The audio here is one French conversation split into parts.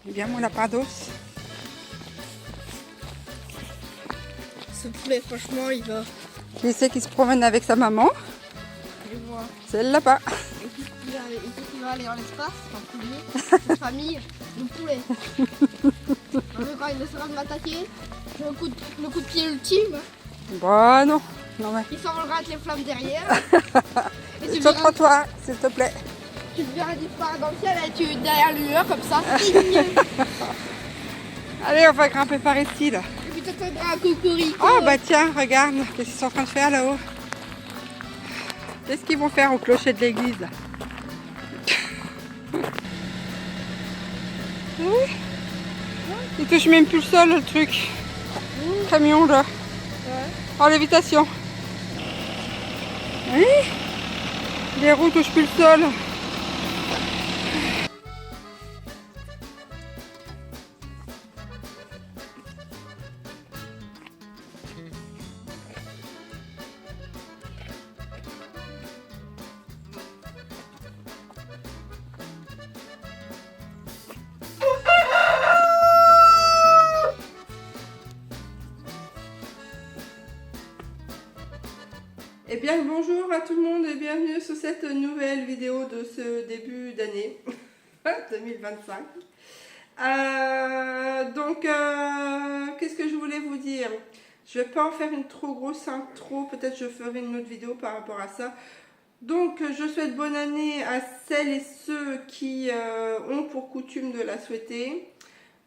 Eh bien, mon lapin d'os. Ce poulet, franchement, il va. Qui c'est qui se promène avec sa maman? Je vois. C'est le lapin. Et qui va aller dans l'espace, en premier. Sa famille, le poulet. Quand il essaiera de m'attaquer, j'ai le coup de pied ultime. Bon, non. Non, mais. Il s'envolera avec les flammes derrière. Et tu Sur le verras, trottoir, s'il te plaît. tu le verras disparaître dans le ciel et tu derrière lui, comme ça. Allez, on va grimper par ici, là. Et puis tu t'attendras un cocorico. Oh, bah tiens, regarde. Qu'est-ce qu'ils sont en train de faire là-haut? Qu'est-ce qu'ils vont faire au clocher de l'église? Oui. Il touche même plus le sol, le truc. Le camion, là. Ouais. En lévitation. Oui. Les roues touchent plus le sol. Eh bien le bonjour à tout le monde et bienvenue sur cette nouvelle vidéo de ce début d'année 2025. Qu'est-ce que je voulais vous dire? Je vais pas en faire une trop grosse intro, peut-être je ferai une autre vidéo par rapport à ça. Donc je souhaite bonne année à celles et ceux qui ont pour coutume de la souhaiter.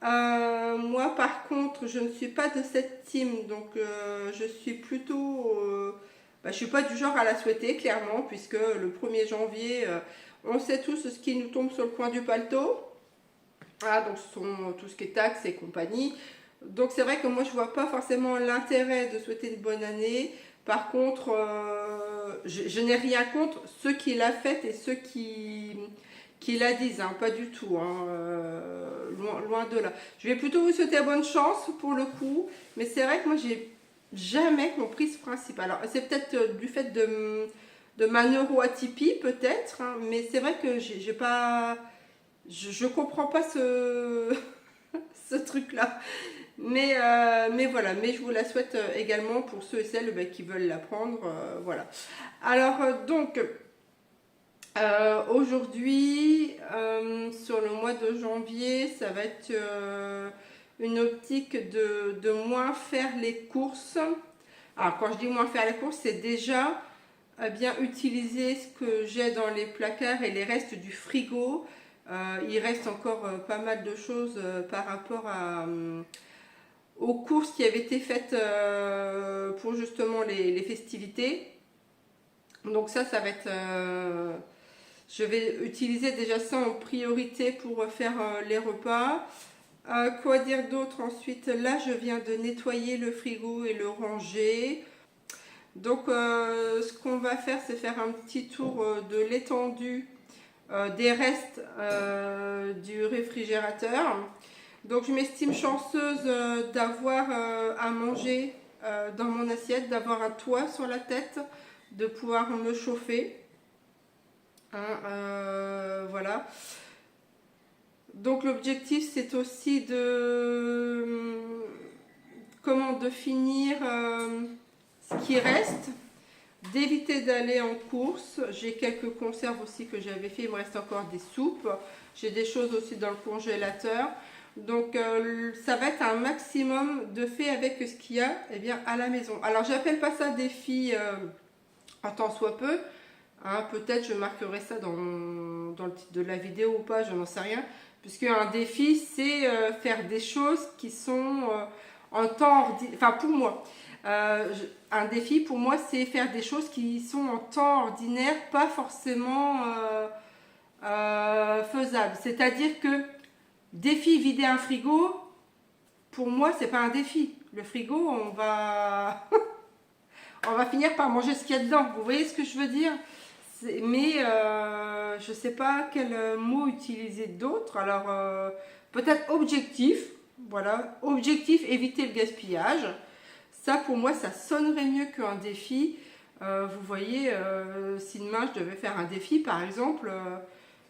Moi par contre je ne suis pas de cette team, donc je suis plutôt... je ne suis pas du genre à la souhaiter, clairement, puisque le 1er janvier, on sait tous ce qui nous tombe sur le coin du paletot. Ah, donc ce sont tout ce qui est taxes et compagnie. Donc c'est vrai que moi je ne vois pas forcément l'intérêt de souhaiter une bonne année. Par contre, je n'ai rien contre ceux qui la fêtent et ceux qui la disent, hein, pas du tout, hein, loin de là. Je vais plutôt vous souhaiter bonne chance pour le coup, mais c'est vrai que moi j'ai jamais compris ce principe. Alors c'est peut-être du fait de ma neuroatypie peut-être, hein, mais c'est vrai que j'ai pas, je comprends pas ce ce truc-là. Mais voilà, mais je vous la souhaite également pour ceux et celles qui veulent l'apprendre, voilà. Alors aujourd'hui, sur le mois de janvier, ça va être une optique de moins faire les courses. Alors quand je dis moins faire les courses, c'est déjà bien utiliser ce que j'ai dans les placards et les restes du frigo. Il reste encore pas mal de choses par rapport aux courses qui avaient été faites pour justement les festivités. Donc ça va être... je vais utiliser déjà ça en priorité pour faire les repas. Quoi dire d'autre ensuite? Là, je viens de nettoyer le frigo et le ranger. Donc, ce qu'on va faire, c'est faire un petit tour de l'étendue des restes du réfrigérateur. Donc, je m'estime chanceuse d'avoir à manger dans mon assiette, d'avoir un toit sur la tête, de pouvoir me chauffer. Hein, voilà. Donc l'objectif c'est aussi de finir ce qui reste, d'éviter d'aller en course. J'ai quelques conserves aussi que j'avais fait, il me reste encore des soupes, j'ai des choses aussi dans le congélateur. Donc ça va être un maximum de fait avec ce qu'il y a bien, à la maison. Alors j'appelle pas ça défi en tant soit peu. Hein, peut-être je marquerai ça dans le titre de la vidéo ou pas, je n'en sais rien. Puisque un défi, c'est faire des choses qui sont en temps ordinaire. Enfin, pour moi, un défi, pour moi, c'est faire des choses qui sont en temps ordinaire, pas forcément faisables. C'est-à-dire que défi vider un frigo, pour moi, c'est pas un défi. Le frigo, on va finir par manger ce qu'il y a dedans. Vous voyez ce que je veux dire? Mais je ne sais pas quel mot utiliser d'autre. Alors peut-être objectif. Voilà, objectif, éviter le gaspillage. Ça pour moi ça sonnerait mieux qu'un défi. Vous voyez, si demain je devais faire un défi par exemple,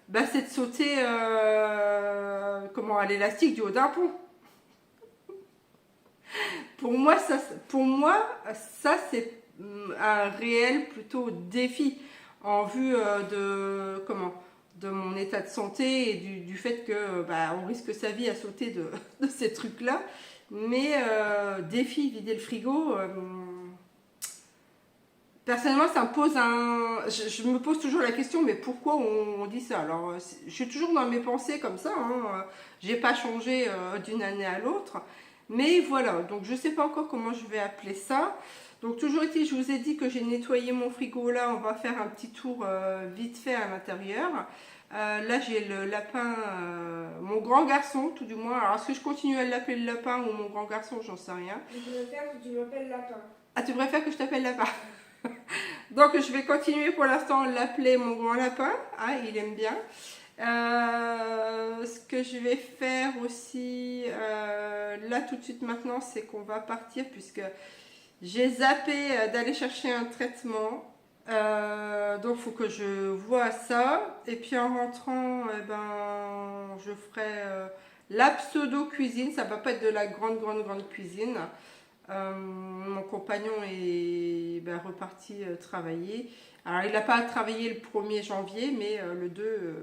bah, c'est de sauter comment, à l'élastique du haut d'un pont. Pour moi, ça c'est un réel plutôt défi en vue de mon état de santé et du fait que bah, on risque sa vie à sauter de ces trucs-là. Mais défi, vider le frigo. Personnellement, ça me pose je me pose toujours la question, mais pourquoi on dit ça? Alors, je suis toujours dans mes pensées comme ça. Hein. J'ai pas changé d'une année à l'autre. Mais voilà, donc je sais pas encore comment je vais appeler ça. Donc toujours été, je vous ai dit que j'ai nettoyé mon frigo là. On va faire un petit tour vite fait à l'intérieur. Là, j'ai le lapin, mon grand garçon, tout du moins. Alors, est-ce que je continue à l'appeler le lapin ou mon grand garçon? J'en sais rien. Je préfère que tu m'appelles lapin. Ah, tu préfères que je t'appelle lapin? Donc, je vais continuer pour l'instant à l'appeler mon grand lapin. Ah, il aime bien. Ce que je vais faire aussi, là, tout de suite maintenant, c'est qu'on va partir puisque j'ai zappé d'aller chercher un traitement. Donc, il faut que je vois ça. Et puis, en rentrant, eh ben, je ferai la pseudo-cuisine. Ça va pas être de la grande cuisine. Mon compagnon est reparti travailler. Alors, il n'a pas travaillé le 1er janvier, mais le 2,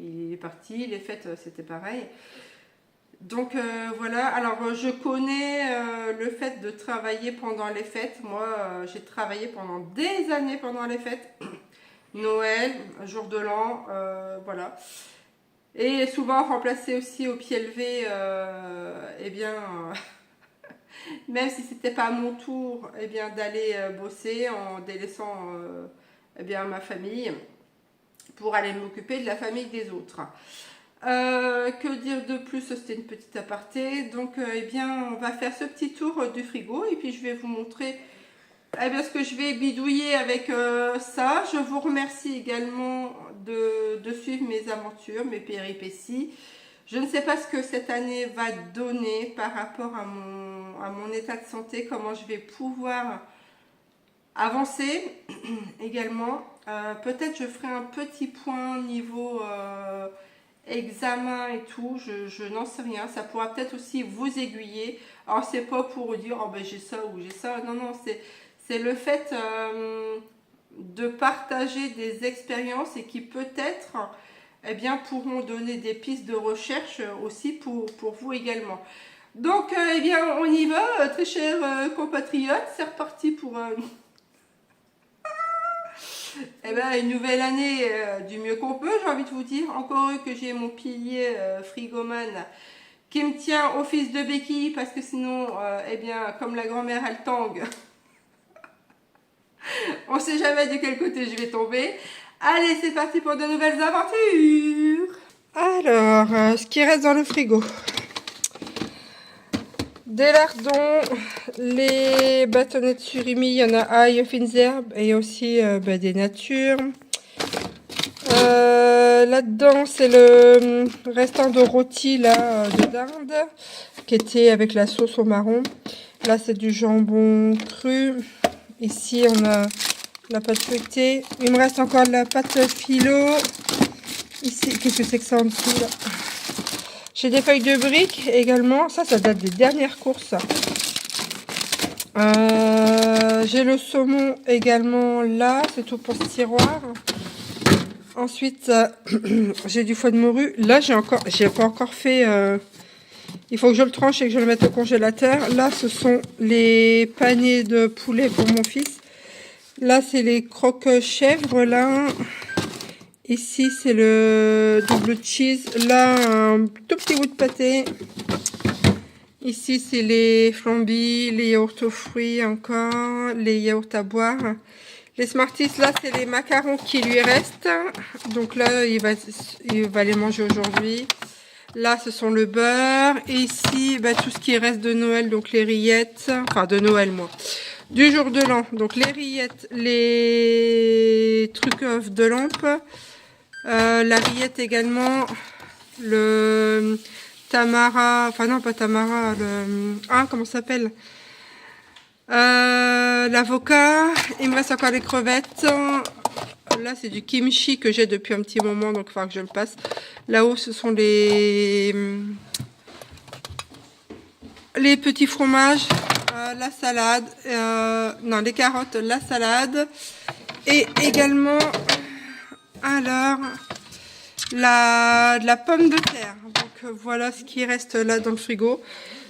il est parti. Les fêtes, c'était pareil. Donc voilà, alors je connais le fait de travailler pendant les fêtes. Moi, j'ai travaillé pendant des années pendant les fêtes. Noël, jour de l'an, voilà. Et souvent remplacé aussi au pied levé, eh bien, même si c'était pas à mon tour, eh bien, d'aller bosser en délaissant eh bien, ma famille pour aller m'occuper de la famille des autres. Que dire de plus? C'était une petite aparté. Donc, eh bien, on va faire ce petit tour du frigo et puis je vais vous montrer eh bien, ce que je vais bidouiller avec ça. Je vous remercie également de suivre mes aventures, mes péripéties. Je ne sais pas ce que cette année va donner par rapport à mon état de santé, comment je vais pouvoir avancer également. Peut-être je ferai un petit point niveau examen et tout, je n'en sais rien. Ça pourra peut-être aussi vous aiguiller. Alors c'est pas pour dire oh ben j'ai ça ou j'ai ça. Non, non, c'est le fait de partager des expériences et qui peut-être eh bien, pourront donner des pistes de recherche aussi pour vous également. Donc eh bien on y va, très chers compatriotes, c'est reparti pour eh ben, une nouvelle année du mieux qu'on peut, j'ai envie de vous dire. Encore heureux que j'ai mon pilier frigomane qui me tient au fils de béquille parce que sinon, eh bien, comme la grand-mère elle tangue, on ne sait jamais de quel côté je vais tomber. Allez, c'est parti pour de nouvelles aventures. Alors, ce qui reste dans le frigo. Des lardons, les bâtonnets de surimi, il y en a ail, fines herbes et aussi des natures. Là-dedans, c'est le restant de rôti là, de dinde qui était avec la sauce au marron. Là, c'est du jambon cru. Ici, on a la pâte feuilletée. Il me reste encore de la pâte philo. Ici, qu'est-ce que c'est que ça en dessous là? J'ai des feuilles de briques également. Ça date des dernières courses. J'ai le saumon également là. C'est tout pour ce tiroir. Ensuite, j'ai du foie de morue. Là, j'ai pas encore fait... il faut que je le tranche et que je le mette au congélateur. Là, ce sont les paniers de poulet pour mon fils. Là, c'est les croque-chèvres, là. Ici, c'est le double cheese. Là, un tout petit bout de pâté. Ici, c'est les flambis, les yaourts aux fruits encore, les yaourts à boire. Les Smarties, là, c'est les macarons qui lui restent. Donc là, il va les manger aujourd'hui. Là, ce sont le beurre. Et ici, tout ce qui reste de Noël, donc les rillettes. Enfin, de Noël, moi. Du jour de l'an. Donc, les rillettes, les trucs de lampe. La rillette également. Le tamara. Enfin, non, pas tamara. Comment ça s'appelle? L'avocat. Il me reste encore les crevettes. Là, c'est du kimchi que j'ai depuis un petit moment, donc il va falloir que je le passe. Là-haut, ce sont les petits fromages, la salade, non, les carottes, la salade. Et également, alors, de la pomme de terre. Donc voilà ce qui reste là dans le frigo.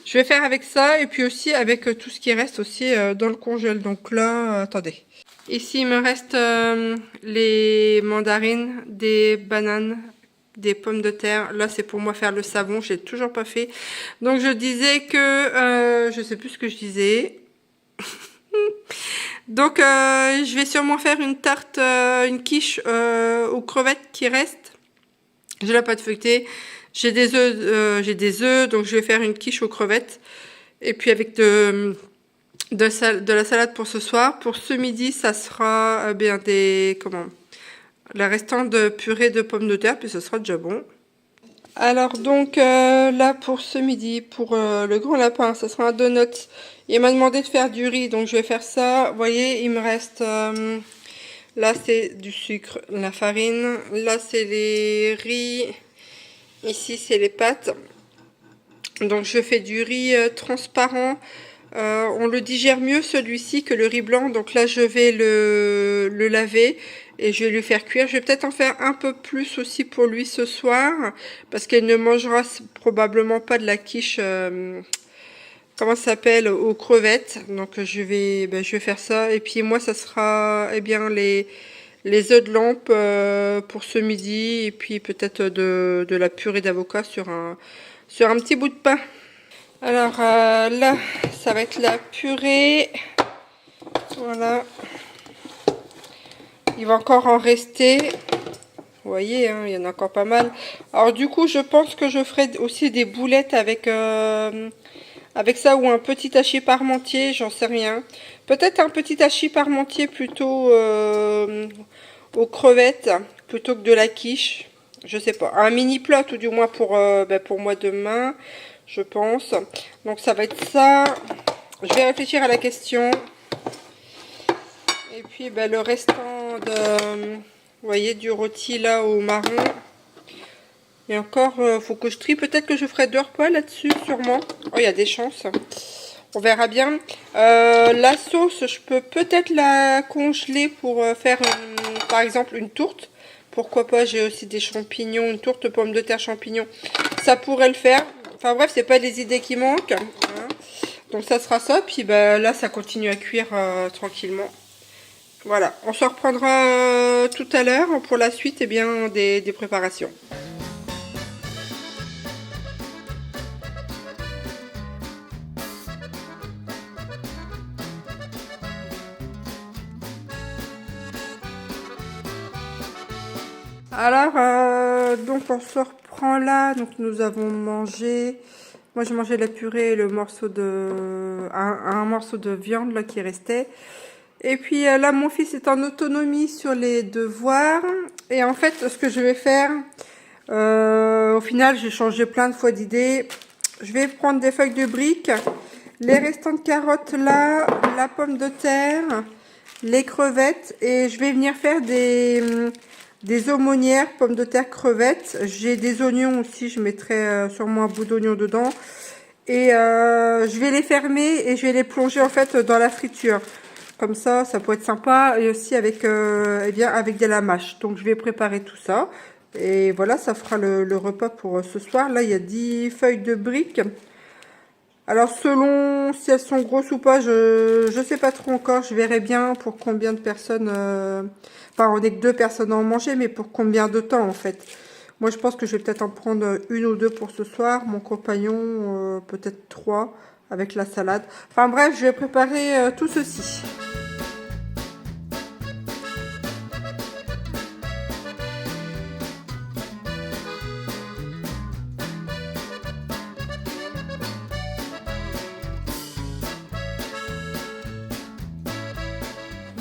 Je vais faire avec ça et puis aussi avec tout ce qui reste aussi dans le congèle. Donc là, attendez. Ici, il me reste les mandarines, des bananes, des pommes de terre. Là, c'est pour moi faire le savon. Je l'ai toujours pas fait. Donc, je disais que... je sais plus ce que je disais. Donc, je vais sûrement faire une tarte, une quiche aux crevettes qui restent. J'ai la pâte feuilletée. J'ai des œufs, donc je vais faire une quiche aux crevettes. Et puis avec de la salade pour ce soir. Pour ce midi, ça sera bien la restante de purée de pommes de terre, puis ce sera déjà bon. Alors donc là pour ce midi, pour le grand lapin, ça sera un donut. Il m'a demandé de faire du riz, donc je vais faire ça. Vous voyez, il me reste... là c'est du sucre, la farine. Là c'est les riz. Ici, c'est les pâtes. Donc, je fais du riz transparent. On le digère mieux, celui-ci, que le riz blanc. Donc là, je vais le laver et je vais lui faire cuire. Je vais peut-être en faire un peu plus aussi pour lui ce soir. Parce qu'elle ne mangera probablement pas de la quiche, comment ça s'appelle, aux crevettes. Donc, je vais faire ça. Et puis, moi, ça sera, eh bien, les œufs de lampe pour ce midi et puis peut-être de la purée d'avocat sur un petit bout de pain. Alors là, ça va être la purée. Voilà. Il va encore en rester. Vous voyez, hein, il y en a encore pas mal. Alors du coup, je pense que je ferai aussi des boulettes avec ça ou un petit hachis parmentier, j'en sais rien. Peut-être un petit hachis parmentier plutôt aux crevettes plutôt que de la quiche. Je sais pas. Un mini plat tout du moins pour moi demain, je pense. Donc ça va être ça. Je vais réfléchir à la question. Et puis le restant vous voyez, du rôti là au marron. Et encore, faut que je trie. Peut-être que je ferai 2 repas là-dessus, sûrement. Oh, il y a des chances. On verra bien. La sauce, je peux peut-être la congeler pour faire, par exemple, une tourte. Pourquoi pas, j'ai aussi des champignons, une tourte pommes de terre champignons. Ça pourrait le faire. Enfin bref, c'est pas les idées qui manquent. Hein. Donc ça sera ça. Puis là, ça continue à cuire tranquillement. Voilà, on se reprendra tout à l'heure pour la suite des préparations. Alors, donc on se reprend là. Donc nous avons mangé. Moi j'ai mangé la purée et le morceau un morceau de viande là qui restait. Et puis là mon fils est en autonomie sur les devoirs. Et en fait ce que je vais faire, au final j'ai changé plein de fois d'idées. Je vais prendre des feuilles de briques, les restantes carottes là, la pomme de terre, les crevettes et je vais venir faire des aumônières, pommes de terre, crevettes. J'ai des oignons aussi, je mettrai sûrement un bout d'oignon dedans. Et je vais les fermer et je vais les plonger en fait dans la friture. Comme ça peut être sympa. Et aussi avec, avec de la mâche. Donc je vais préparer tout ça. Et voilà, ça fera le repas pour ce soir. Là, il y a 10 feuilles de briques. Alors selon si elles sont grosses ou pas, je sais pas trop encore. Je verrai bien pour combien de personnes... Enfin, on n'est que 2 personnes à en manger, mais pour combien de temps en fait? Moi, je pense que je vais peut-être en prendre 1 ou 2 pour ce soir. Mon compagnon, peut-être 3 avec la salade. Enfin bref, je vais préparer tout ceci.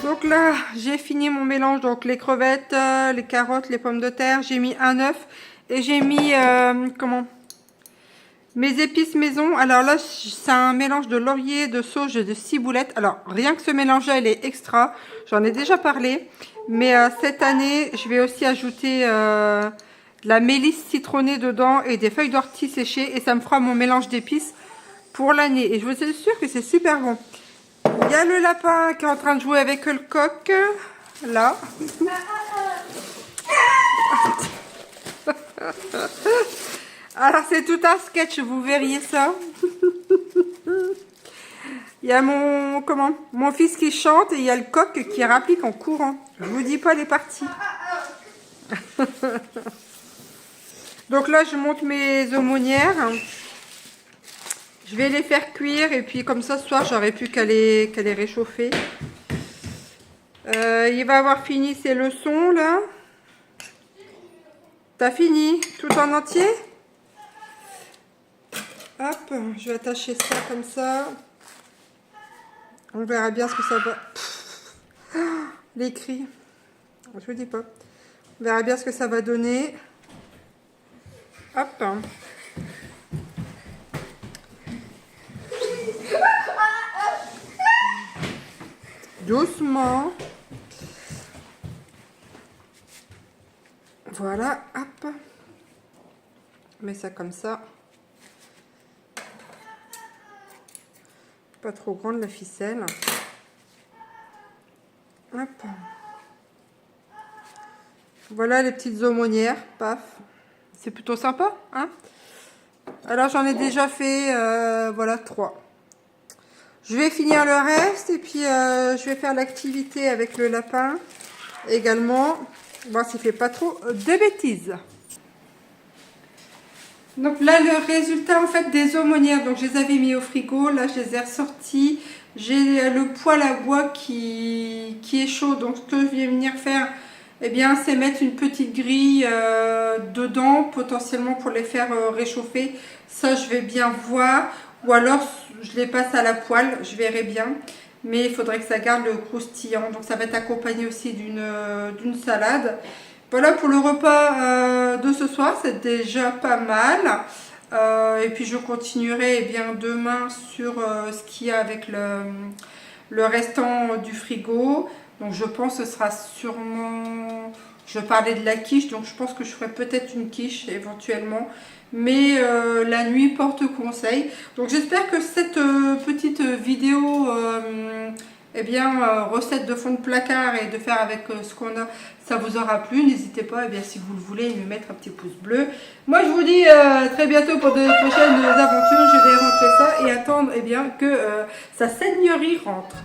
Donc là, j'ai fini mon mélange, donc les crevettes, les carottes, les pommes de terre, j'ai mis un œuf et j'ai mis, mes épices maison. Alors là, c'est un mélange de laurier, de sauge et de ciboulettes. Alors, rien que ce mélange-là, il est extra. J'en ai déjà parlé. Mais cette année, je vais aussi ajouter de la mélisse citronnée dedans et des feuilles d'ortie séchées. Et ça me fera mon mélange d'épices pour l'année. Et je vous assure que c'est super bon. Il y a le lapin qui est en train de jouer avec le coq. Là. Alors c'est tout un sketch, vous verriez ça. Il y a mon fils qui chante et il y a le coq qui rapplique en courant. Je vous dis pas les parties. Donc là je monte mes aumônières. Je vais les faire cuire et puis comme ça ce soir j'aurai plus qu'à les réchauffer. Il va avoir fini ses leçons là. T'as fini tout en entier? Hop, je vais attacher ça comme ça. On verra bien ce que ça va... Les cris. Je vous dis pas. On verra bien ce que ça va donner. Hop. Doucement. Voilà, hop. On met ça comme ça. Pas trop grande la ficelle. Hop. Voilà les petites aumônières, paf. C'est plutôt sympa, hein? Alors j'en ai déjà fait, voilà, 3. Je vais finir le reste et puis je vais faire l'activité avec le lapin également. Voir s'il fait pas trop de bêtises. Donc là le résultat en fait des aumônières, donc je les avais mis au frigo, là je les ai ressortis. J'ai le poêle à bois qui est chaud, donc ce que je vais venir faire, eh bien c'est mettre une petite grille dedans potentiellement pour les faire réchauffer. Ça je vais bien voir, ou alors je les passe à la poêle, je verrai bien. Mais il faudrait que ça garde le croustillant. Donc ça va être accompagné aussi d'une salade. Voilà pour le repas de ce soir. C'est déjà pas mal. Et puis je continuerai bien demain sur ce qu'il y a avec le restant du frigo. Donc je pense que ce sera sûrement... Je parlais de la quiche. Donc je pense que je ferai peut-être une quiche éventuellement. Mais la nuit porte conseil. Donc j'espère que cette petite vidéo eh bien recette de fond de placard et de faire avec ce qu'on a, ça vous aura plu. N'hésitez pas, eh bien, si vous le voulez, me mettre un petit pouce bleu. Moi je vous dis très bientôt pour de prochaines aventures. Je vais rentrer ça et attendre eh bien que sa seigneurie rentre.